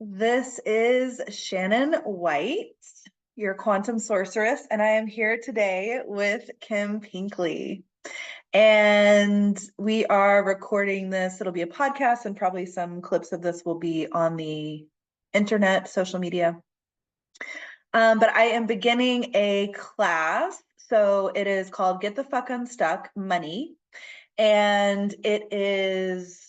This is Shannon White, your quantum sorceress, and I am here today with Kim Pinkley. And we are recording this. It'll be a podcast, and probably some clips of this will be on the internet, social media. But I am beginning a class. So it is called Get the Fuck Unstuck Money. And it is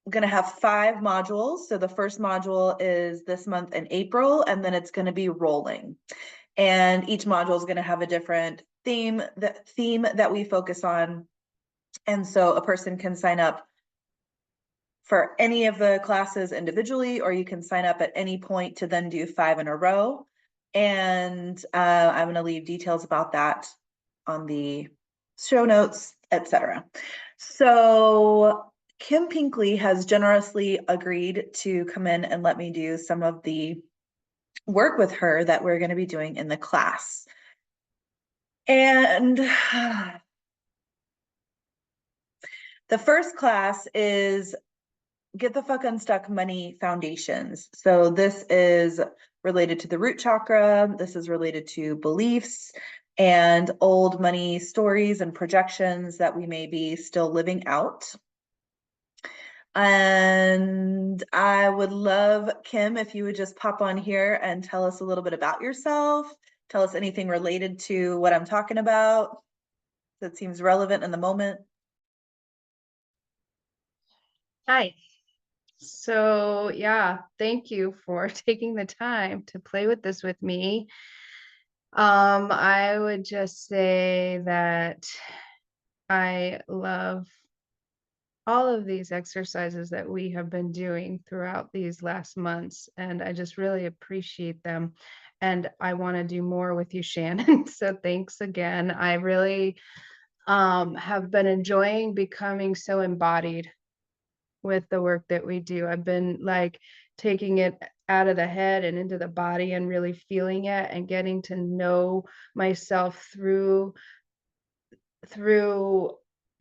going to have 5 modules. So the first module is this month in April, and then it's going to be rolling. And each module is going to have a different theme that we focus on. And so a person can sign up for any of the classes individually, or you can sign up at any point to then do 5 in a row. And I'm going to leave details about that on the show notes, etc. So Kim Pinkley has generously agreed to come in and let me do some of the work with her that we're going to be doing in the class. And the first class is Get the Fuck Unstuck Money Foundations. So this is related to the root chakra. This is related to beliefs and old money stories and projections that we may be still living out. And I would love, Kim, if you would just pop on here and tell us a little bit about yourself. Tell us anything related to what I'm talking about that seems relevant in the moment. Hi. So yeah, thank you for taking the time to play with this with me. I would just say that I love all of these exercises that we have been doing throughout these last months, and I just really appreciate them. And I want to do more with you, Shannon. So thanks again. I really have been enjoying becoming so embodied with the work that we do. I've been like taking it out of the head and into the body and really feeling it and getting to know myself through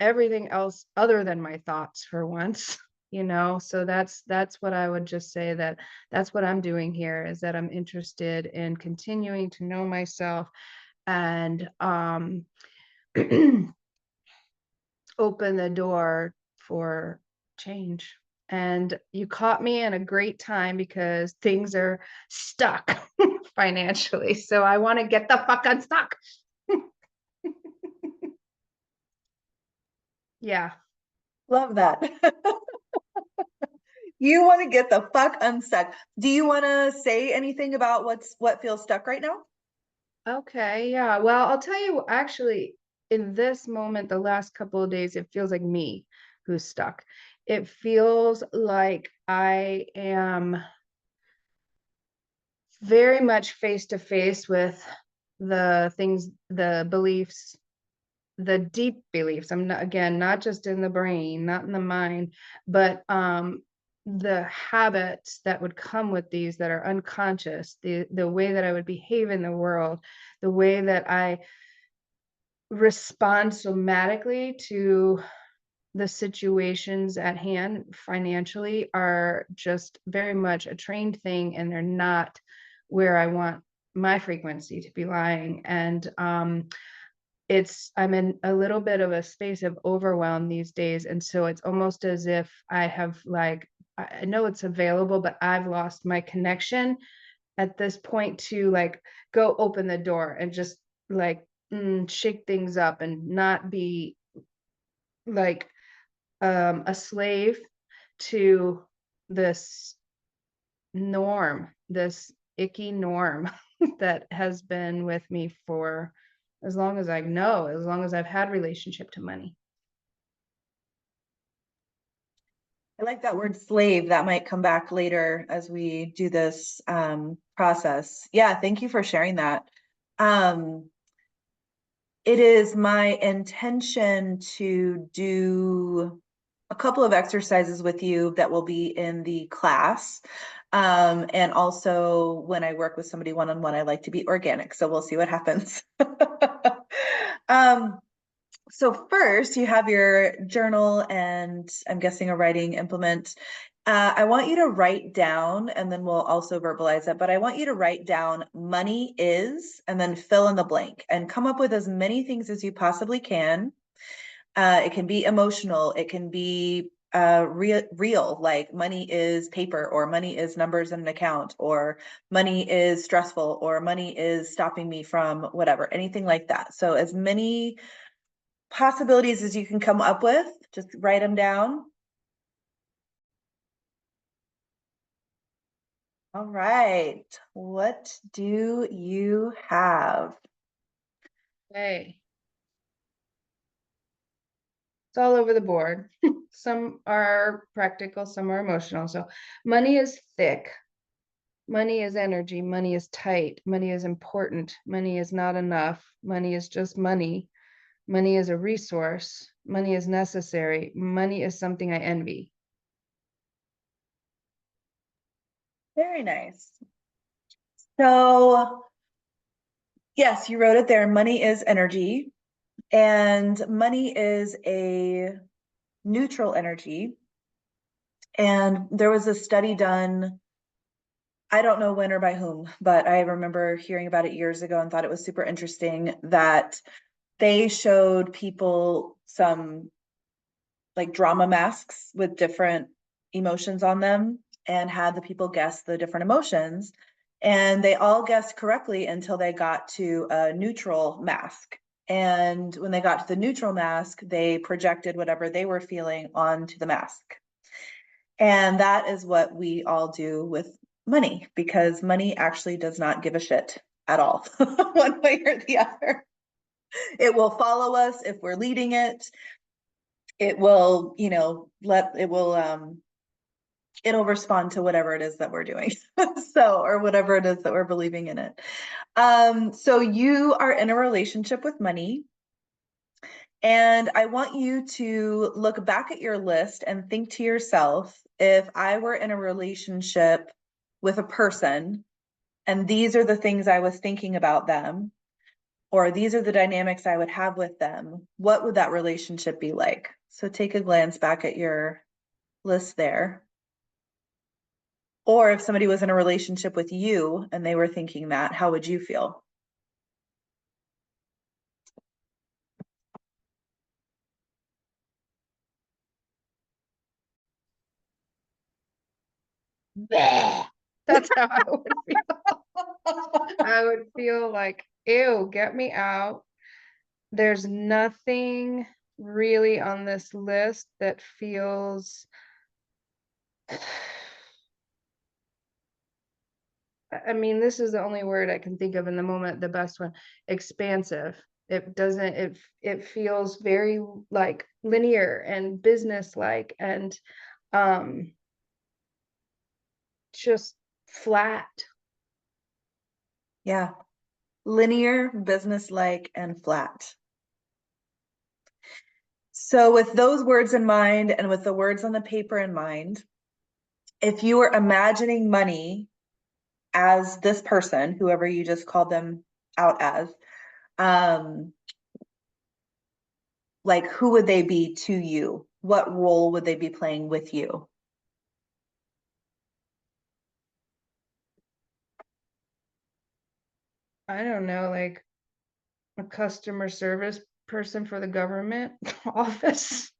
everything else other than my thoughts for once. So that's what I would just say, that's what I'm doing here, is that I'm interested in continuing to know myself and open the door for change. And you caught me in a great time because things are stuck financially. So I want to get the fuck unstuck. Yeah. Love that. You want to get the fuck unstuck. Do you want to say anything about what feels stuck right now? Okay. Yeah. Well, I'll tell you, actually, in this moment, the last couple of days, it feels like me who's stuck. It feels like I am very much face to face with the things, the beliefs, the deep beliefs. I'm not, again, not just in the brain, not in the mind, but the habits that would come with these that are unconscious, the way that I would behave in the world, the way that I respond somatically to the situations at hand financially are just very much a trained thing, and they're not where I want my frequency to be lying. And I'm in a little bit of a space of overwhelm these days. And so it's almost as if I have, like, I know it's available, but I've lost my connection at this point to like go open the door and just like shake things up and not be like a slave to this norm, this icky norm that has been with me for as long as I know, as long as I've had relationship to money. I like that word slave. That might come back later as we do this process. Yeah, thank you for sharing that. It is my intention to do a couple of exercises with you that will be in the class. And also when I work with somebody one-on-one, I like to be organic. So we'll see what happens. So first you have your journal and I'm guessing a writing implement. I want you to write down, and then we'll also verbalize it, but I want you to write down money is, and then fill in the blank and come up with as many things as you possibly can. It can be emotional. It can be real, like money is paper, or money is numbers in an account, or money is stressful, or money is stopping me from whatever, anything like that. So as many possibilities as you can come up with, just write them down. All right. What do you have? Hey, it's all over the board. Some are practical, some are emotional. So money is thick. Money is energy. Money is tight. Money is important. Money is not enough. Money is just money. Money is a resource. Money is necessary. Money is something I envy. Very nice. So, yes, you wrote it there. Money is energy, and money is a neutral energy. And there was a study done, I don't know when or by whom, but I remember hearing about it years ago and thought it was super interesting that they showed people some like drama masks with different emotions on them and had the people guess the different emotions. And they all guessed correctly until they got to a neutral mask. And when they got to the neutral mask, they projected whatever they were feeling onto the mask. And that is what we all do with money, because money actually does not give a shit at all, one way or the other. It will follow us if we're leading it. It will, it'll respond to whatever it is that we're doing. So, or whatever it is that we're believing in it. So you are in a relationship with money. And I want you to look back at your list and think to yourself, if I were in a relationship with a person, and these are the things I was thinking about them, or these are the dynamics I would have with them, what would that relationship be like? So take a glance back at your list there. Or if somebody was in a relationship with you and they were thinking that, how would you feel? Bleh. That's how I would feel. I would feel like, ew, get me out. There's nothing really on this list that feels, I mean, this is the only word I can think of in the moment, the best one, expansive. It doesn't, it feels very like linear and business-like and um just flat. Yeah, linear, business-like, and flat. So with those words in mind and with the words on the paper in mind, if you were imagining money as this person, whoever you just called them out as, um, like who would they be to you? What role would they be playing with you? I don't know, like a customer service person for the government office.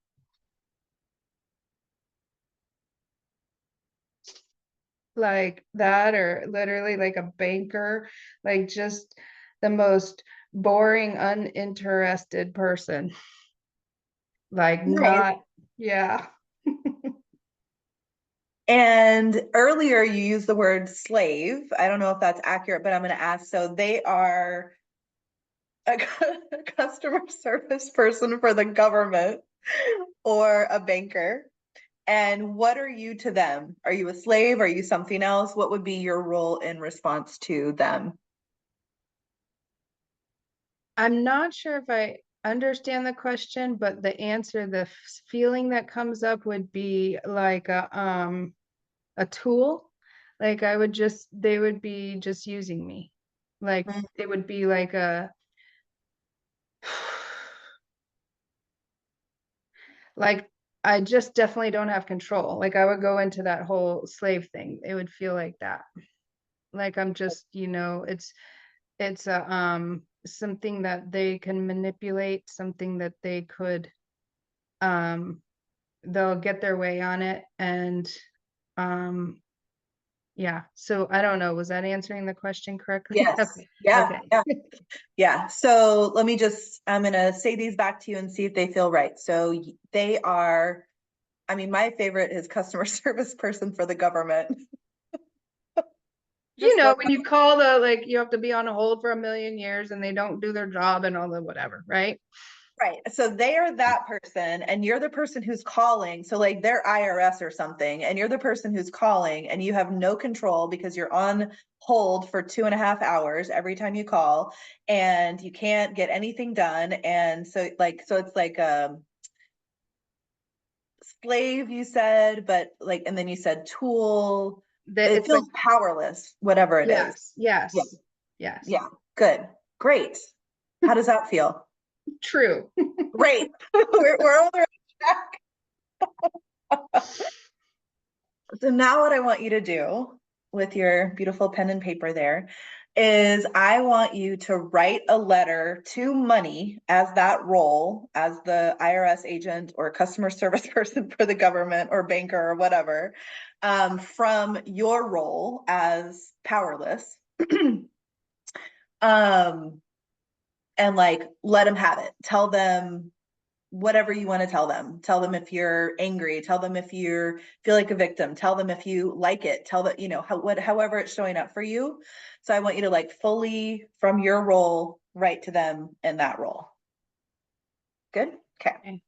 Like that, or literally like a banker, like just the most boring, uninterested person. Like Nice. not, yeah. And earlier you used the word slave. I don't know if that's accurate, but I'm going to ask. So they are a customer service person for the government or a banker. And what are you to them? Are you a slave? Are you something else? What would be your role in response to them? I'm not sure if I understand the question, but the answer, the feeling that comes up would be like a tool. Like I would just, they would be just using me. Like Mm. it would be like a Like, I just definitely don't have control. Like, I would go into that whole slave thing. It would feel like that. Like I'm just, it's a something that they can manipulate, something that they could um they'll get their way on it. And um yeah, so I don't know, was that answering the question correctly? Yes. Okay. Yeah. Okay. Yeah. Yeah. So let me just, I'm going to say these back to you and see if they feel right. So they are, I mean, my favorite is customer service person for the government. You Just know, love when you call the, like, you have to be on hold for a million years and they don't do their job and all the whatever, right? Right. So they are that person, and you're the person who's calling. So, like, they're IRS or something, and you're the person who's calling, and you have no control because you're on hold for 2.5 hours every time you call, and you can't get anything done. And so, like, so it's like a slave, you said, but like, and then you said tool. That It it's like, feels powerless, whatever it is. yes, Yeah. yes, yes. Yeah. Good. Great. How does that feel? True. Great. We're on the right track. So now what I want you to do with your beautiful pen and paper there is I want you to write a letter to money as that role, as the IRS agent or customer service person for the government or banker or whatever, from your role as powerless. um, and like let them have it. Tell them whatever you want to tell them. Tell them if you're angry, tell them if you feel like a victim, tell them if you like it, tell them, however it's showing up for you. So I want you to like fully from your role write to them in that role. Good. Okay. Okay.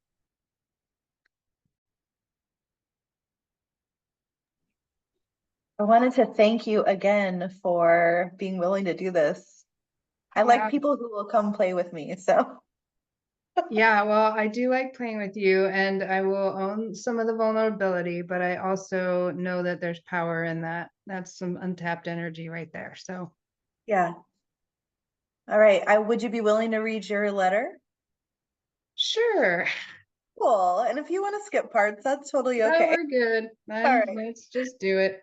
I wanted to thank you again for being willing to do this. I like Yeah. people who will come play with me. So Yeah, well, I do like playing with you, and I will own some of the vulnerability, but I also know that there's power in that. That's some untapped energy right there. So, yeah. All right. Would you be willing to read your letter? sure. Cool. And if you want to skip parts, that's totally No, okay. we're good. All right. Let's just do it.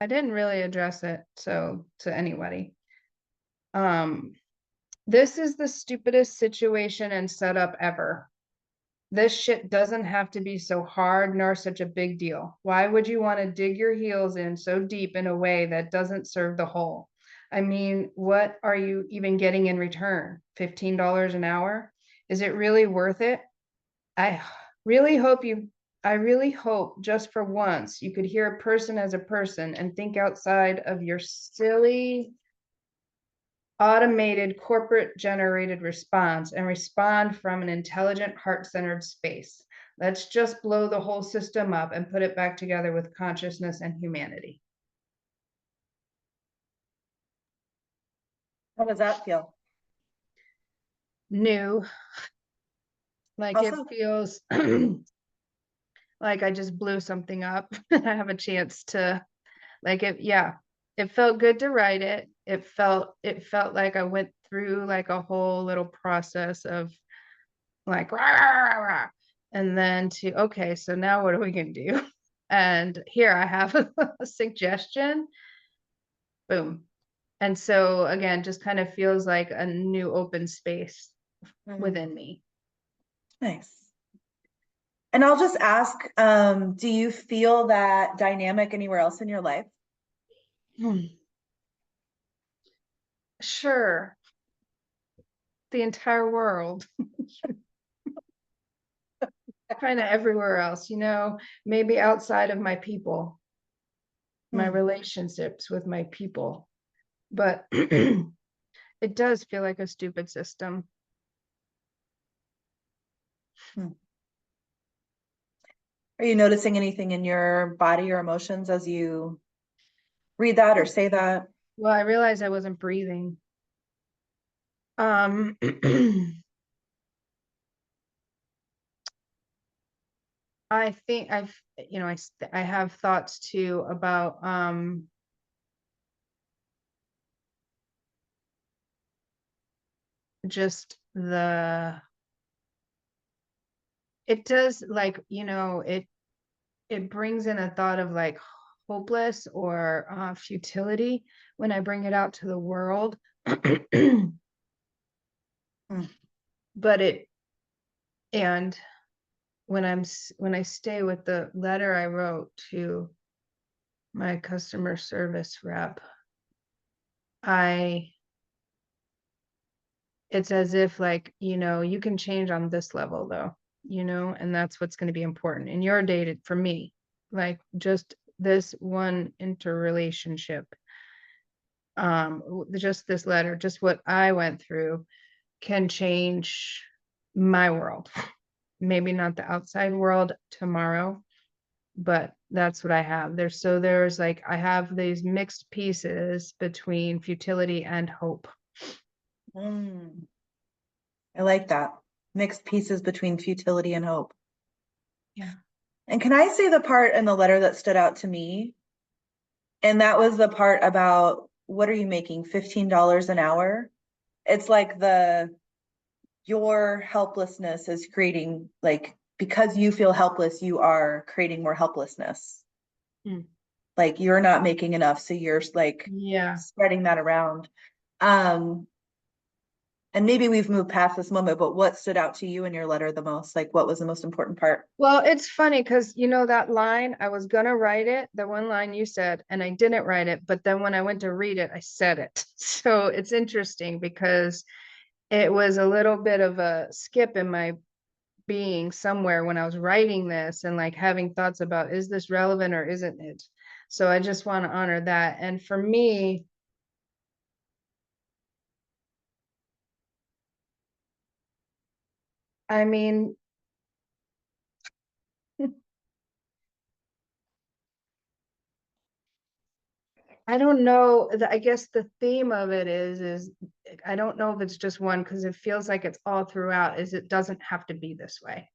I didn't really address it, so to anybody. Um, this is the stupidest situation and setup ever. This shit doesn't have to be so hard nor such a big deal. Why would you want to dig your heels in so deep in a way that doesn't serve the whole? I mean, what are you even getting in return? $15 an hour? Is it really worth it? I really hope you, I really hope just for once you could hear a person as a person and think outside of your silly automated corporate generated response and respond from an intelligent heart-centered space. Let's just blow the whole system up and put it back together with consciousness and humanity. How does that feel? New, like it Also, feels like I just blew something up. I have a chance to, like, it, yeah, it felt good to write it. It felt like I went through like a whole little process of like rah, rah, rah, rah. And then to, okay, so now what are we gonna do? And here I have a suggestion. Boom. And so again, just kind of feels like a new open space within me. nice. And I'll just ask, do you feel that dynamic anywhere else in your life? Hmm. Sure, the entire world, kind of everywhere else, maybe outside of my people, my Hmm. relationships with my people. But it does feel like a stupid system. Hmm. Are you noticing anything in your body or emotions as you read that or say that? Well, I realized I wasn't breathing. Um, I think I have thoughts too about just the it does, like, it brings in a thought of like hopeless or futility when I bring it out to the world. Mm. But it and when I stay with the letter I wrote to my customer service rep, I it's as if, like, you can change on this level though, and that's what's going to be important in your date for me. Like, just this one interrelationship, just this letter, just what I went through can change my world. Maybe not the outside world tomorrow, but that's what I have. There's like, I have these mixed pieces between futility and hope. Mm. I like that. Mixed pieces between futility and hope. Yeah. And can I say the part in the letter that stood out to me? And that was the part about, what are you making? $15 an hour? It's like your helplessness is creating, like, because you feel helpless, you are creating more helplessness. Mm. Like, you're not making enough, so you're like Yeah. spreading that around. Um, and maybe we've moved past this moment, but what stood out to you in your letter the most? Like, what was the most important part? Well, it's funny because that line, I was gonna write it, the one line you said, and I didn't write it, but then when I went to read it, I said it. So it's interesting because it was a little bit of a skip in my being somewhere when I was writing this and like having thoughts about, is this relevant or isn't it? So I just want to honor that. And for me, I mean, I don't know. I guess the theme of it is I don't know if it's just one, because it feels like it's all throughout, is it doesn't have to be this way.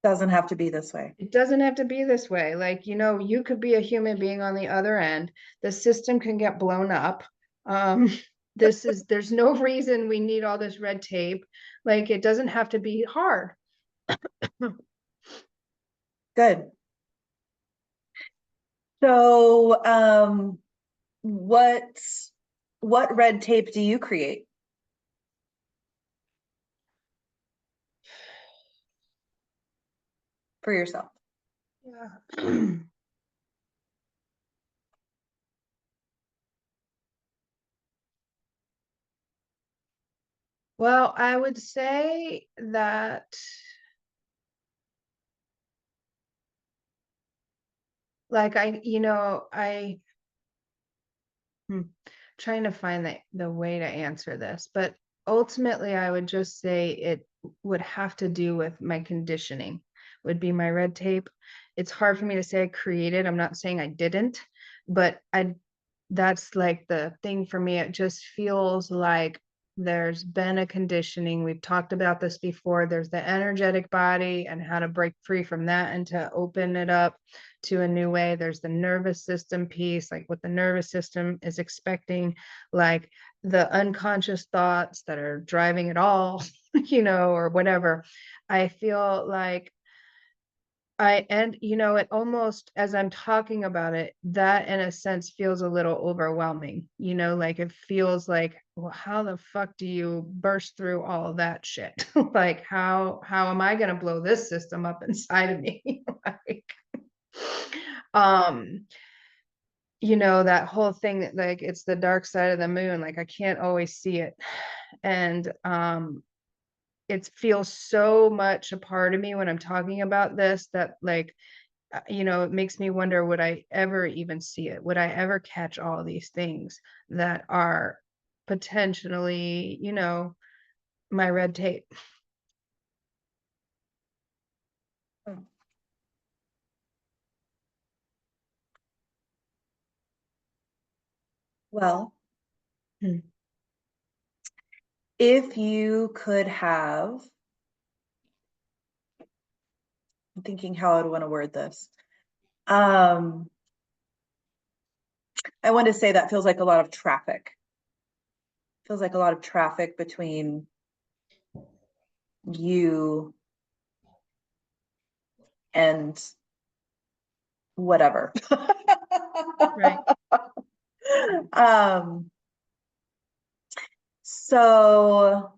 Doesn't have to be this way. It doesn't have to be this way. Like, you could be a human being on the other end. The system can get blown up. Um, there's no reason we need all this red tape. Like, it doesn't have to be hard. Good. So, what red tape do you create for yourself? Yeah. Well, I would say that, like, Hmm. trying to find the way to answer this, but ultimately I would just say it would have to do with my conditioning, would be my red tape. It's hard for me to say I created. I'm not saying I didn't, but that's like the thing for me. It just feels like there's been a conditioning. We've talked about this before. There's the energetic body and how to break free from that and to open it up to a new way. There's the nervous system piece, like what the nervous system is expecting, like the unconscious thoughts that are driving it all, or whatever. I feel like it almost, as I'm talking about it, that in a sense feels a little overwhelming, like it feels like, well, how the fuck do you burst through all of that shit? Like, how am I going to blow this system up inside of me? Like, um, that whole thing that, like, it's the dark side of the moon. Like, I can't always see it. And, it feels so much a part of me when I'm talking about this that, like, it makes me wonder, would I ever even see it? Would I ever catch all these things that are potentially, my red tape? Hmm. Well, Hmm. if you could have, I'm thinking how I'd want to word this. I want to say that feels like a lot of traffic. feels like a lot of traffic between you and whatever. Right. Um, so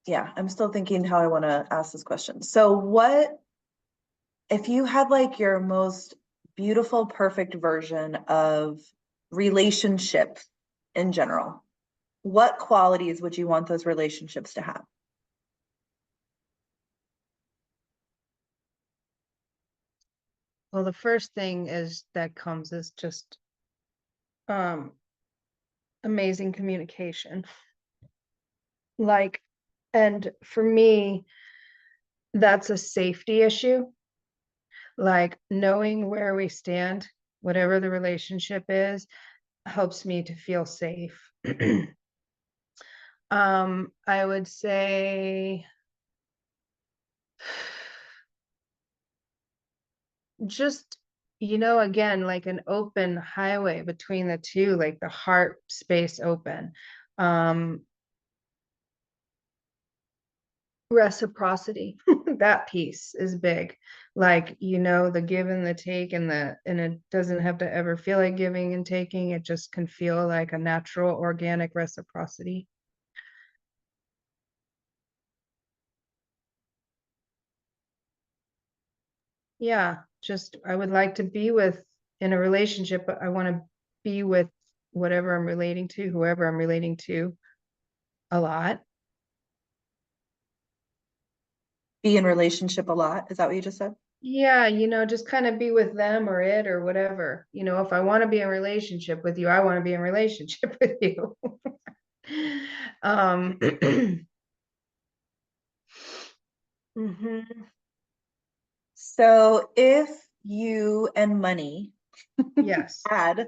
yeah, I'm still thinking how I want to ask this question. So what if you had like your most beautiful, perfect version of relationships in general, what qualities would you want those relationships to have? Well, the first thing is that comes is just um amazing communication. Like, and for me, that's a safety issue. Like knowing where we stand, whatever the relationship is, helps me to feel safe. I would say just, again, like an open highway between the two, like the heart space open. Um, Reciprocity, that piece is big. Like, the give and the take, and it doesn't have to ever feel like giving and taking. It just can feel like a natural, organic reciprocity. Yeah, just I would like to be with in a relationship, but I want to be with whatever I'm relating to, whoever I'm relating to a lot. Be in relationship a lot. Is that what you just said? Yeah, just kind of be with them or it or whatever. If I want to be in a relationship with you, I want to be in a relationship with you. Um, mhm. So if you and money Yes. had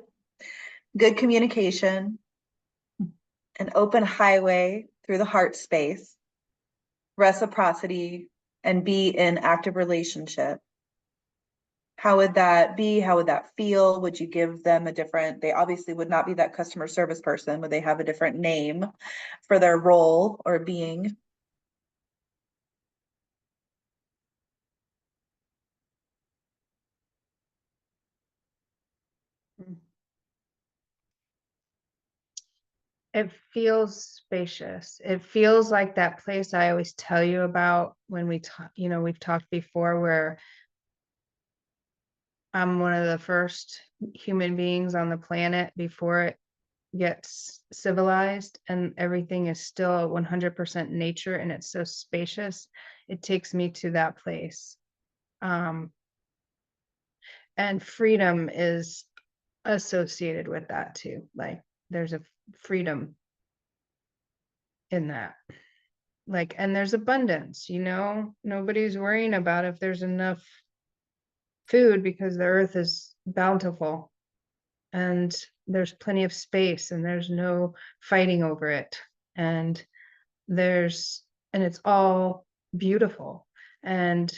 good communication, an open highway through the heart space, reciprocity, and be in active relationship, how would that be? How would that feel? Would you give them a different, they obviously would not be that customer service person. Would they have a different name for their role or being? It feels spacious. It feels like that place I always tell you about when we talk, we've talked before where I'm one of the first human beings on the planet before it gets civilized and everything is still 100% nature and it's so spacious. It takes me to that place. Um, and freedom is associated with that too. Like there's a freedom in that. Like, and there's abundance, nobody's worrying about if there's enough food because the earth is bountiful and there's plenty of space and there's no fighting over it. And there's, and it's all beautiful and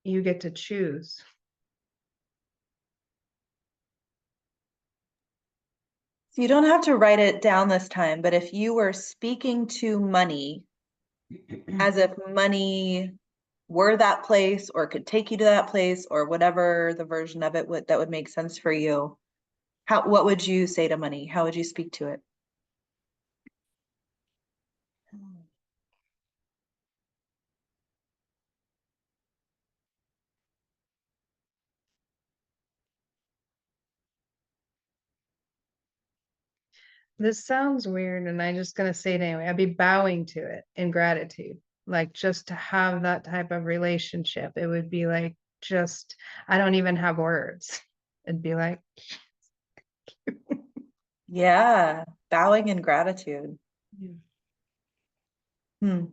you get to choose. So you don't have to write it down this time, but if you were speaking to money as if money were that place or could take you to that place or whatever the version of it would that would make sense for you, what would you say to money? How would you speak to it? This sounds weird, and I'm just gonna say it anyway. I'd be bowing to it in gratitude. Like just to have that type of relationship. It would be like just I don't even have words. It'd be like, Yeah, bowing in gratitude. yeah. Hmm.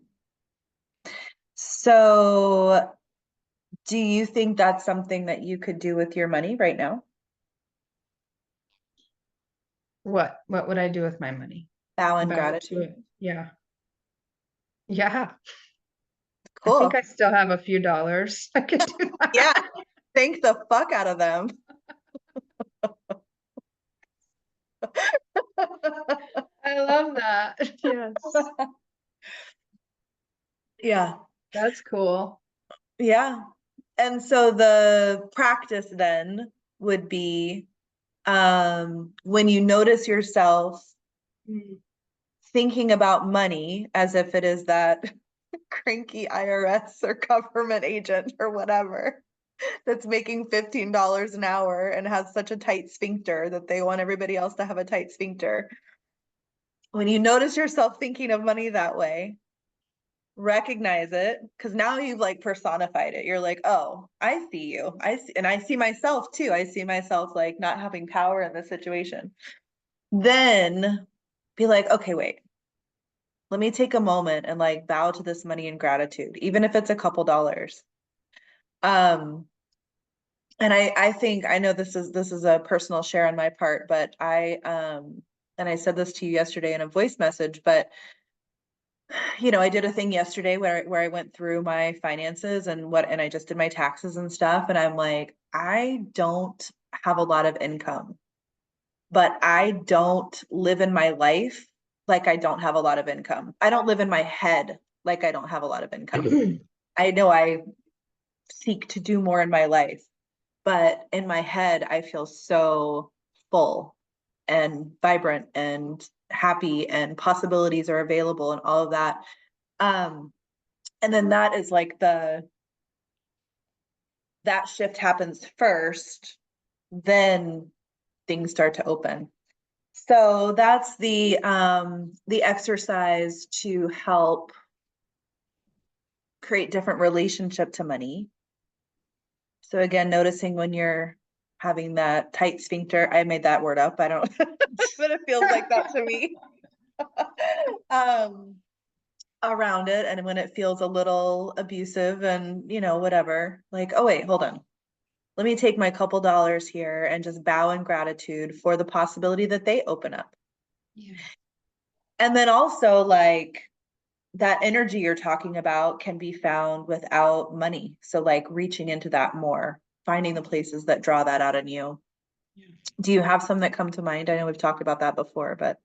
So, do you think that's something that you could do with your money right now? What would I do with my money? Bow in Bow to gratitude. it. Yeah. Yeah. I think Cool. I still have a few dollars. I could do Yeah, that. thank the fuck out of them. I love that. Yes, Yeah. that's cool. Yeah. And so the practice then would be when you notice yourself Mm. thinking about money as if it is that cranky IRS or government agent or whatever that's making $15 an hour and has such a tight sphincter that they want everybody else to have a tight sphincter. When you notice yourself thinking of money that way, recognize it because now you've like personified it. You're like, oh, I see you. I see, and I see myself too. I see myself like not having power in this situation. Then be like, okay, wait, let me take a moment and like bow to this money in gratitude, even if it's a couple dollars. Um, and I think I know this is a personal share on my part, but and I said this to you yesterday in a voice message, but I did a thing yesterday where I went through my finances and I just did my taxes and stuff, and I'm like, I don't have a lot of income, but I don't live in my life like I don't have a lot of income. I don't live in my head like I don't have a lot of income. I know I seek to do more in my life, but in my head, I feel so full and vibrant and happy and possibilities are available and all of that. Um, and then that is like that shift happens first, then things start to open. So that's the exercise to help create different relationship to money. So again, noticing when you're having that tight sphincter. I made that word up. I don't, but it feels like that to me. um, Around it, and when it feels a little abusive and whatever, like, oh wait, hold on. Let me take my couple dollars here and just bow in gratitude for the possibility that they open up. Yeah. And then also like that energy you're talking about can be found without money. So like reaching into that more, finding the places that draw that out in you. Yeah. Do you have some that come to mind? I know we've talked about that before, but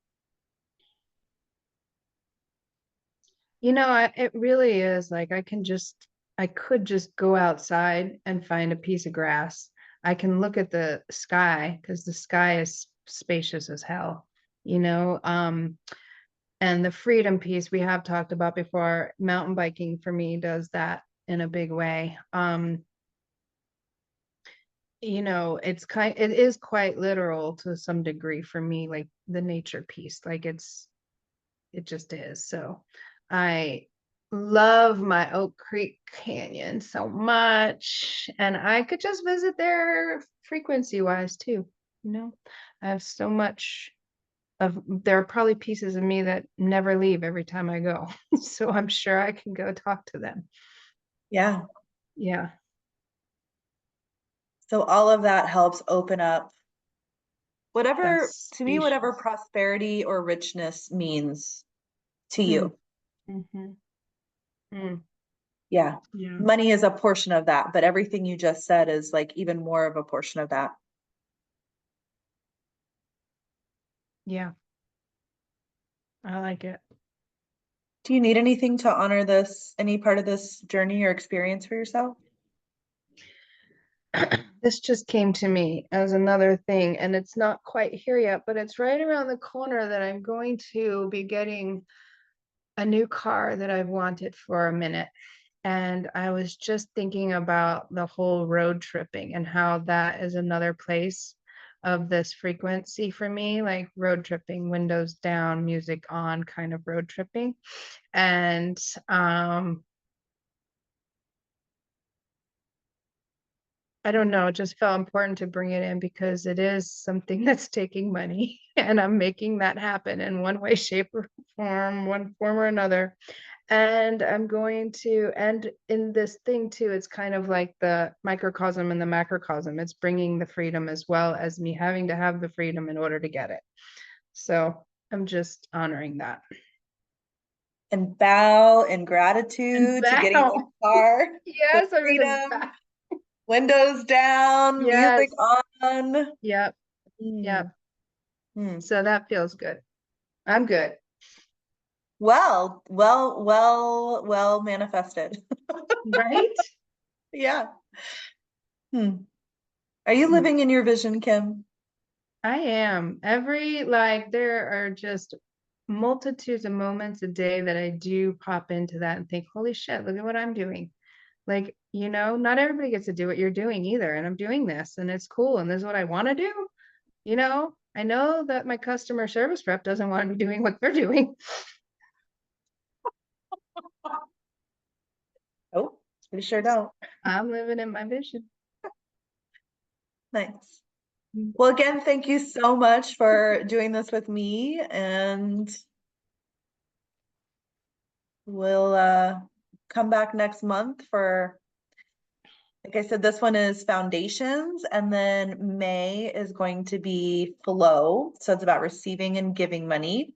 It really is like I could just go outside and find a piece of grass. I can look at the sky because the sky is spacious as hell, you know. And the freedom piece we have talked about before, mountain biking for me does that in a big way. It is quite literal to some degree for me, like the nature piece, like it just is. So I love my Oak Creek Canyon so much. And I could just visit there frequency wise too. I have so much there are probably pieces of me that never leave every time I go. So I'm sure I can go talk to them. yeah. Yeah. So all of that helps open up whatever, That's to me, whatever spacious. prosperity or richness means to Mm, you. mhm, mm, Yeah. yeah. Money is a portion of that, but everything you just said is like even more of a portion of that. Yeah. I like it. Do you need anything to honor any part of this journey or experience for yourself? This just came to me as another thing, and it's not quite here yet, but it's right around the corner that I'm going to be getting a new car that I've wanted for a minute. And I was just thinking about the whole road tripping and how that is another place of this frequency for me, like road tripping, windows down, music on, kind of road tripping. And I don't know, it just felt important to bring it in because it is something that's taking money and I'm making that happen in one way, shape, or form, one form or another. And I'm going to end in this thing too. It's kind of like the microcosm and the macrocosm. It's bringing the freedom as well as me having to have the freedom in order to get it. So I'm just honoring that. And bow in And gratitude to getting bow. that car, the Yes, I'm gonna freedom, bow. windows down, music Yes. on. Yep. Yep. Mm, mm. So that feels good. I'm good. Well manifested. Right? Yeah. Hmm. Are you Mm. living in your vision, Kim? I am. There are just multitudes of moments a day that I do pop into that and think, holy shit, look at what I'm doing. Like, not everybody gets to do what you're doing either. And I'm doing this and it's cool. And this is what I want to do. I know that my customer service rep doesn't want to be doing what they're doing. Oh, we sure don't. I'm living in my vision. Nice. Well, again, thank you so much for doing this with me, and we'll come back next month for, like I said, this one is foundations, and then May is going to be flow. So it's about receiving and giving money.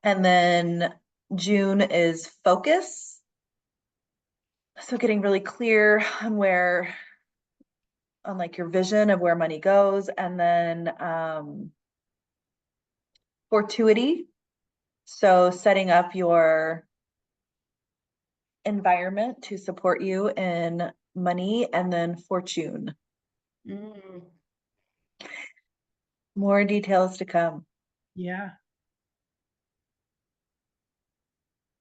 And then June is focus. So getting really clear on like your vision of where money goes. And then fortuity. So setting up your environment to support you in money, and then fortune. Mm, More details to come. yeah.